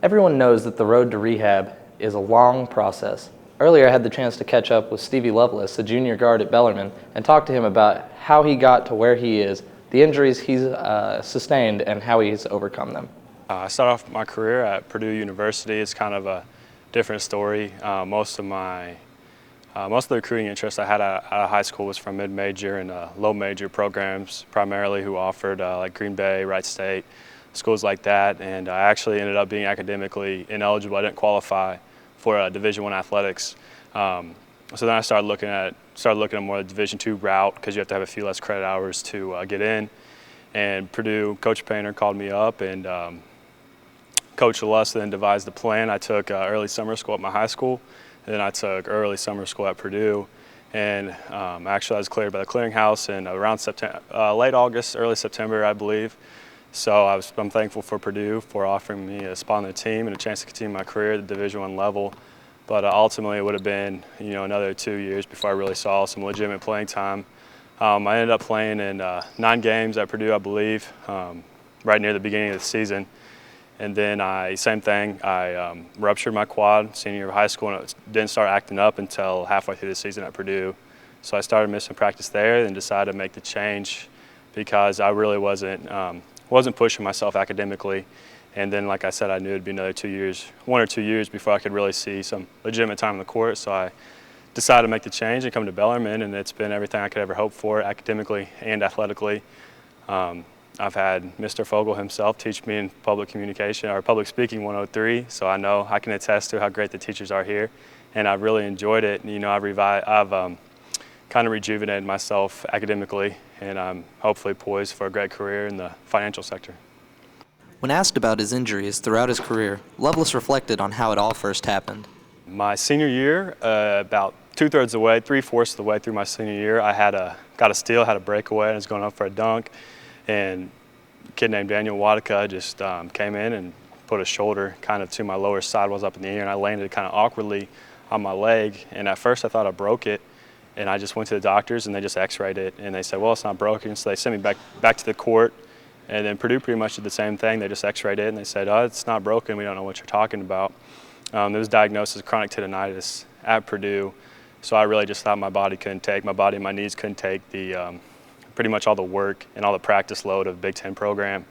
Everyone knows that the road to rehab is a long process. Earlier, I had the chance to catch up with Stevie Loveless, a junior guard at Bellarmine, and talk to him about how he got to where he is, the injuries he's sustained, and how he's overcome them. I started off my career at Purdue University. It's kind of a different story. Most of the recruiting interest I had out of high school was from mid-major and low-major programs, primarily who offered like Green Bay, Wright State, schools like that. And I actually ended up being academically ineligible. I didn't qualify for Division I athletics. So then I started looking at more Division II route because you have to have a few less credit hours to get in. And Purdue, Coach Painter called me up, and Coach Loveless then devised the plan. I took early summer school at my high school, and then I took early summer school at Purdue. And actually I was cleared by the clearinghouse in around September, late August, early September, I believe. So I'm thankful for Purdue for offering me a spot on the team and a chance to continue my career at the Division I level. But ultimately it would have been another 2 years before I really saw some legitimate playing time. I ended up playing in 9 games at Purdue, I believe, right near the beginning of the season. And then same thing, I ruptured my quad senior year of high school, and it didn't start acting up until halfway through the season at Purdue. So I started missing practice there and decided to make the change because I really wasn't pushing myself academically. And then, like I said, I knew it'd be another 2 years, 1 or 2 years before I could really see some legitimate time on the court. So I decided to make the change and come to Bellarmine, and it's been everything I could ever hope for academically and athletically. I've had Mr. Fogel himself teach me in public communication or public speaking 103, so I know I can attest to how great the teachers are here, and I've really enjoyed it. I've kind of rejuvenated myself academically, and I'm hopefully poised for a great career in the financial sector. When asked about his injuries throughout his career, Loveless reflected on how it all first happened. My senior year, about 2/3 of the way, 3/4 of the way through my senior year, I got a steal, had a breakaway, and was going up for a dunk. And a kid named Daniel Wadika just came in and put a shoulder kind of to my lower side, was up in the air, and I landed kind of awkwardly on my leg. And at first I thought I broke it, and I just went to the doctors and they just x-rayed it, and they said, well, it's not broken. So they sent me back to the court, and then Purdue pretty much did the same thing. They just x-rayed it and they said, oh, it's not broken, we don't know what you're talking about. It was diagnosed as chronic tendonitis at Purdue, so I really just thought my body and my knees couldn't take pretty much all the work and all the practice load of a Big Ten program.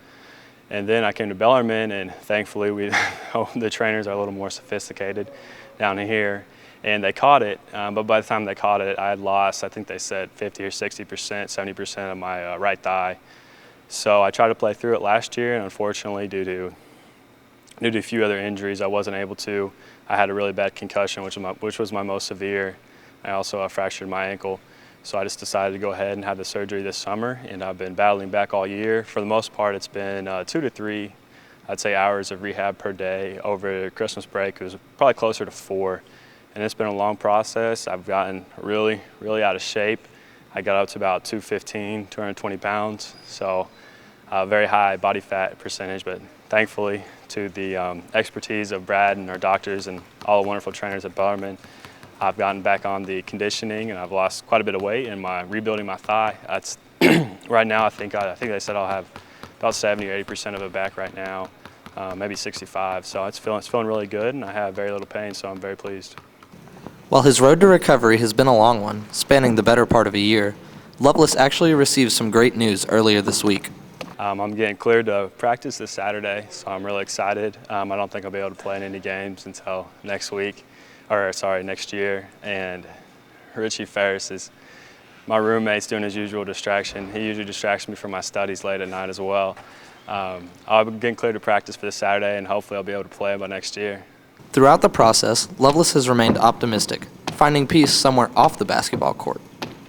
And then I came to Bellarmine, and thankfully the trainers are a little more sophisticated down here, and they caught it. But by the time they caught it, I had lost, I think they said 50 or 60%, 70% of my right thigh. So I tried to play through it last year, and unfortunately, due to a few other injuries, I wasn't able to. I had a really bad concussion, which was my most severe. I also fractured my ankle. So I just decided to go ahead and have the surgery this summer, and I've been battling back all year. For the most part, it's been 2 to 3, I'd say, hours of rehab per day. Over Christmas break, it was probably closer to 4. And it's been a long process. I've gotten really, really out of shape. I got up to about 215, 220 pounds, so very high body fat percentage, but thankfully to the expertise of Brad and our doctors and all the wonderful trainers at Bellarmine, I've gotten back on the conditioning, and I've lost quite a bit of weight, and rebuilding my thigh. That's right now. I think they said I'll have about 70 or 80% of it back right now, maybe 65. So it's feeling really good, and I have very little pain, so I'm very pleased. While his road to recovery has been a long one, spanning the better part of a year, Loveless actually received some great news earlier this week. I'm getting cleared to practice this Saturday, so I'm really excited. I don't think I'll be able to play in any games until next year. And Richie Ferris is my roommate's doing his usual distraction. He usually distracts me from my studies late at night as well. I'll be getting cleared to practice for this Saturday, and hopefully I'll be able to play by next year. Throughout the process, Loveless has remained optimistic, finding peace somewhere off the basketball court,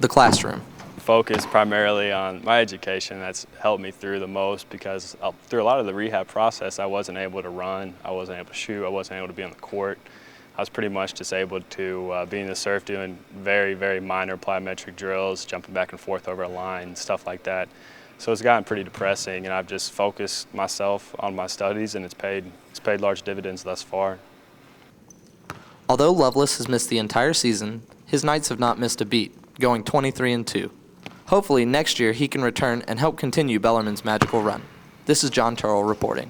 the classroom. Focus primarily on my education. That's helped me through the most, because through a lot of the rehab process, I wasn't able to run, I wasn't able to shoot, I wasn't able to be on the court. I was pretty much just able to be in the surf doing very, very minor plyometric drills, jumping back and forth over a line, stuff like that. So it's gotten pretty depressing, and I've just focused myself on my studies, and it's paid large dividends thus far. Although Loveless has missed the entire season, his Knights have not missed a beat, going 23-2. Hopefully next year he can return and help continue Bellarmine's magical run. This is John Turrell reporting.